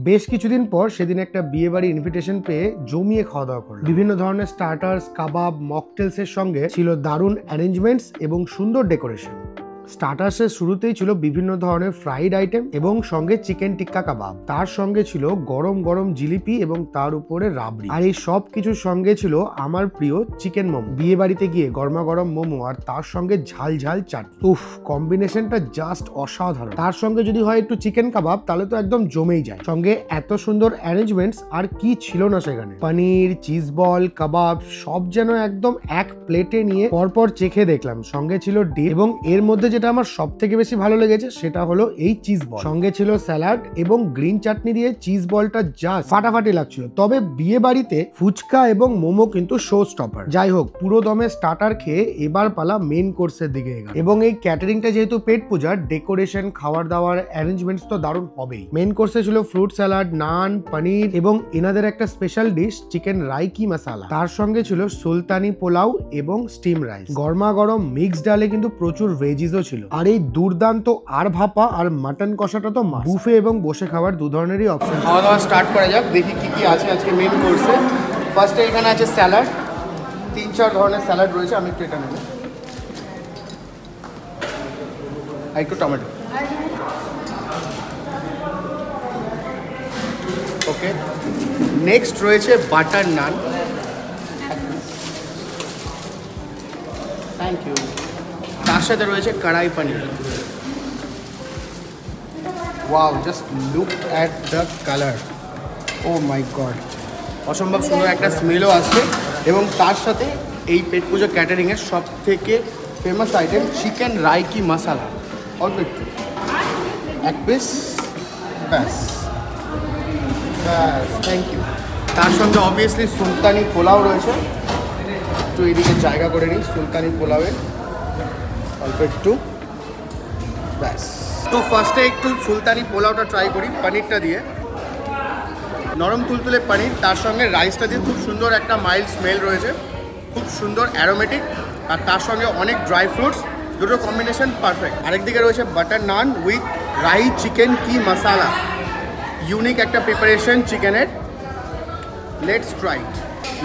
বেশ কিছুদিন পর সেদিন একটা বিয়ে বাড়ি ইনভিটেশন পেয়ে জমিয়ে খাওয়া দাওয়া করলাম। বিভিন্ন ধরনের স্টার্টার্স, কাবাব, মকটেলস এর সঙ্গে ছিল দারুণ অ্যারেঞ্জমেন্টস এবং সুন্দর ডেকোরেশন। স্টার্টার্সের শুরুতেই ছিল বিভিন্ন ধরনের ফ্রাইড আইটেম এবং সঙ্গে চিকেন টিক্কা কাবাব, তার সঙ্গে ছিল গরম গরম জিলিপি এবং তার উপরে রাবড়ি। আর এই সব কিছুর সঙ্গে ছিল আমার প্রিয় চিকেন মোমো। বিয়ে বাড়িতে গিয়ে গরমা গরম মোমো আর তার সঙ্গে ঝাল ঝাল চাটনি, উফ, কম্বিনেশনটা জাস্ট অসাধারণ। তার সঙ্গে যদি হয় একটু চিকেন কাবাব তাহলে তো একদম জমেই যায়। সঙ্গে এত সুন্দর অ্যারেঞ্জমেন্টস আর কি ছিল না সেখানে। পনির, চিজ বল, কাবাব সব যেন একদম এক প্লেটে নিয়ে পরপর চেখে দেখলাম। সঙ্গে ছিল ডিপ এবং এর মধ্যে যেটা আমার সব থেকে বেশি ভালো লেগেছে সেটা হলো এই চিজ বল। সঙ্গে ছিল স্যালাড এবং গ্রিন চাটনি দিয়ে চিজ বলটা জাস্ট ফাটাফাটি লাগছিল। তবে বিয়ে বাড়িতে ফুচকা এবং মোমো কিন্তু শো স্টপার। যাই হোক, পুরো দমে স্টার্টার খেয়ে এবার পালা মেন কোর্সের দিকে এগোনো। এবং এই ক্যাটারিংটা যেহেতু পেট পূজার, ডেকোরেশন, খাবার দাবার, অ্যারেঞ্জমেন্টস তো দারুণ হবেই। মেন কোর্সে ছিল ফ্রুট স্যালাড, নান, পনির এবং এনাদের একটা স্পেশাল ডিশ চিকেন রাইকি মশালা। তার সঙ্গে ছিল সুলতানি পোলাও এবং স্টিম রাইস। গরমা গরম মিক্সড ডালে কিন্তু প্রচুর ভেজিসও ছিল। আর এই দুর্দান্ত আর ভাপা আর মাটন কষাটা তো বুফে এবং বসে খাবার দু ধরনেরই অপশন। খাওয়া দাওয়া স্টার্ট করা যাক, দেখি কি কি আছে আজকে মেন কোর্সে। ফার্স্টে এখানে আছে স্যালাড, 3-4 ধরনের স্যালাড রয়েছে। আমি একটু এটা নেব, আর একটু টমেটো। ওকে, নেক্সট রয়েছে বাটার নান। Thank you. তার সাথে রয়েছে kadai paneer. Wow, just look at the colour, oh my god, অসম্ভব সুন্দর একটা স্মেলও আসছে। এবং তার সাথে এই পেট পুজো ক্যাটারিংয়ের সব থেকে ফেমাস আইটেম চিকেন রাইকি মশালা। অল্প একটু, এক পিস, ব্যাস ব্যাস, থ্যাংক ইউ। তার সঙ্গে অবভিয়াসলি সুলতানি পোলাও রয়েছে। একটু এদিকে জায়গা করে নিই সুলতানি পোলাওয়ের, অল্প একটু, ব্যাস। তো ফার্স্টে একটু সুলতানি পোলাওটা ট্রাই করি পনিরটা দিয়ে। নরম তুলতুলে পনির, তার সঙ্গে রাইসটা দিয়ে খুব সুন্দর একটা মাইল্ড স্মেল রয়েছে, খুব সুন্দর অ্যারোমেটিক, আর তার সঙ্গে অনেক ড্রাই ফ্রুটস, দুটো কম্বিনেশন পারফেক্ট। আরেকদিকে রয়েছে বাটার নান উইথ রাই চিকেন কি মশালা, ইউনিক একটা প্রিপারেশন চিকেনের। Let's try it.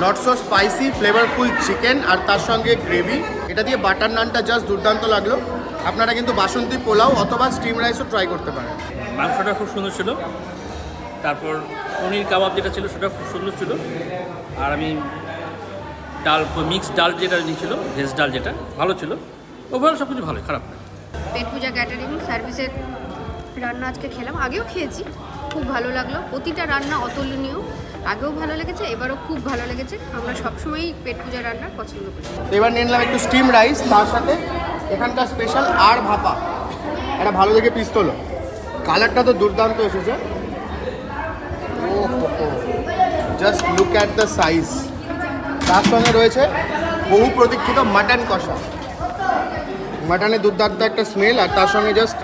Not so spicy, flavourful chicken আর তার সঙ্গে গ্রেভি, এটা দিয়ে বাটার নানটা জাস্ট দুর্দান্ত লাগলো। আপনারা কিন্তু বাসন্তী পোলাও অথবা স্টিম রাইসও ট্রাই করতে পারেন। মাংসটা খুব সুন্দর ছিল, তারপর পনির কাবাব যেটা ছিল সেটা খুব সুন্দর ছিল। আর আমি ডাল, মিক্সড ডাল যেটা নিয়েছিল, ভেজ ডাল, যেটা ভালো ছিল। ওভারঅল সব কিছু ভালোই, খারাপ না। পেট পূজা ক্যাটারিং সার্ভিসের রান্না আজকে খেলাম, আগেও খেয়েছি, খুব ভালো লাগলো। প্রতিটা রান্না অতুলনীয়, আগেও ভালো লেগেছে, এবারও খুব ভালো লেগেছে। আমরা সবসময়ই পেট পূজা রান্না পছন্দ করি। এবার নিয়ে নিলাম একটু স্টিম রাইস, তার সাথে এখানকার স্পেশাল আর ভাপা, একটা ভালো দেখে পিস তোলো। কালারটা তো দুর্দান্ত এসেছে, oh just look at the size. তার সঙ্গে রয়েছে বহু প্রতীক্ষিত মাটন কষা, মাটনের দুর্দান্ত একটা স্মেল, আর তার সঙ্গে just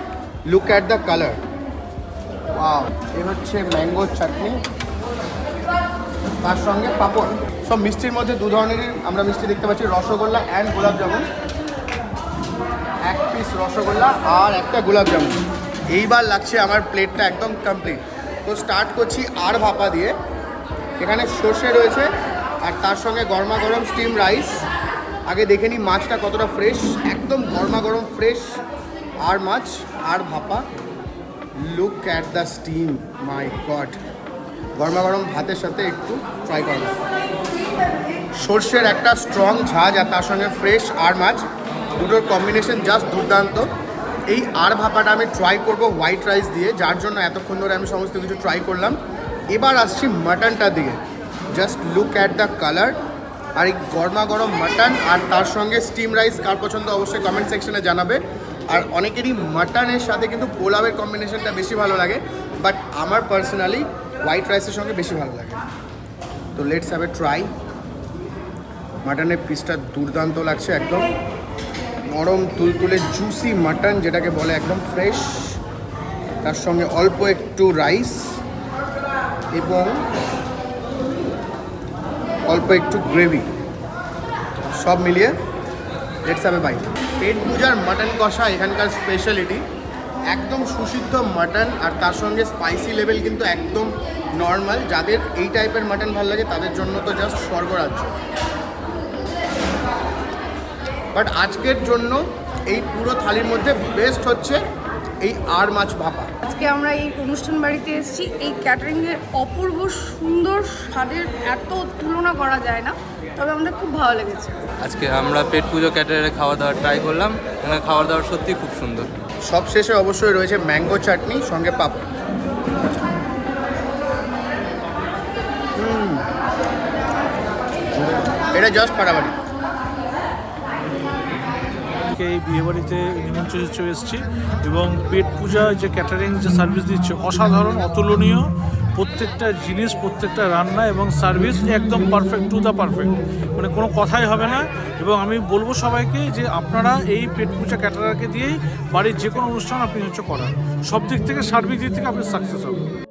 look at the colour. Wow, এ হচ্ছে ম্যাঙ্গো চাটনি, তার সঙ্গে পাঁপড়। সব মিষ্টির মধ্যে দু ধরনেরই আমরা মিষ্টি দেখতে পাচ্ছি, রসগোল্লা অ্যান্ড গোলাপ জামুন। এক পিস রসগোল্লা আর একটা গোলাপ জামুন। এইবার লাগছে আমার প্লেটটা একদম কমপ্লিট। তো স্টার্ট করছি আর ভাপা দিয়ে। এখানে সর্ষে রয়েছে আর তার সঙ্গে গরমা গরম স্টিম রাইস। আগে দেখে নিই মাছটা কতটা ফ্রেশ, একদম গরমা গরম ফ্রেশ আর মাছ আর ভাপা। Look at the steam, my god. গরমা গরম ভাতের সাথে একটু ট্রাই করলাম। সর্ষের একটা স্ট্রং ঝাঁজ আর তার সঙ্গে ফ্রেশ আর মাছ, দুটোর কম্বিনেশন জাস্ট দুর্দান্ত। এই আর ভাপাটা আমি ট্রাই করব হোয়াইট রাইস দিয়ে, যার জন্য এতক্ষণ ধরে আমি সমস্ত কিছু ট্রাই করলাম। এবার আসছি মাটনটা দিয়ে। Just look at the colour. আর এই গরমা গরম মাটন আর তার সঙ্গে স্টিম রাইস কার পছন্দ অবশ্যই কমেন্ট সেকশনে জানাবে। আর অনেকেরই মাটনের সাথে কিন্তু পোলাওয়ের কম্বিনেশনটা বেশি ভালো লাগে, বাট আমার পার্সোনালি হোয়াইট রাইসের সঙ্গে বেশি ভালো লাগে। তো লেটস হ্যাভ এ ট্রাই। মাটনের পিসটা দুর্দান্ত লাগছে, একদম নরম তুলতুলে জুসি মাটন যেটাকে বলে, একদম ফ্রেশ। তার সঙ্গে অল্প একটু রাইস এবং অল্প একটু গ্রেভি, সব মিলিয়ে লেটস হ্যাভ এ বাইট। পেট পূজার মাটন কষা এখানকার স্পেশালিটি, একদম সুসিদ্ধ মাটন, আর তার সঙ্গে স্পাইসি লেভেল কিন্তু একদম নর্মাল। যাদের এই টাইপের মাটন ভালো লাগে তাদের জন্য তো জাস্ট স্বর্গরাজ্য। বাট আজকের জন্য এই পুরো থালির মধ্যে বেস্ট হচ্ছে এই আড় মাছ ভাপা। আজকে আমরা এই অনুষ্ঠান বাড়িতে এসেছি, এই ক্যাটারিংয়ের অপূর্ব সুন্দর স্বাদের এত তুলনা করা যায় না, তবে আমাদের খুব ভালো লেগেছে। আজকে আমরা পেট পুজো ক্যাটারিংয়ে খাওয়া দাওয়া ট্রাই করলাম, এখানে খাওয়া দাওয়া সত্যি খুব সুন্দর। সব শেষে অবশ্যই রয়েছে ম্যাঙ্গো চাটনি সঙ্গে পাপড়। এটা জাস্ট ফাটাফাটি। এই বিয়েবাড়িতে নিমন্ত্রণ হিসেবে এসেছি এবং পেট পূজা যে ক্যাটারিং যে সার্ভিস দিচ্ছে অসাধারণ, অতুলনীয়। প্রত্যেকটা জিনিস, প্রত্যেকটা রান্না এবং সার্ভিস একদম পারফেক্ট, টু দ্য পারফেক্ট, মানে কোনো কথাই হবে না। এবং আমি বলবো সবাইকে যে আপনারা এই পেট পূজা ক্যাটারারকে দিয়েই বাড়ির যে কোনো অনুষ্ঠান আপনি করান, সব দিক থেকে সার্বিক দিক থেকে আপনি সাকসেস হবেন।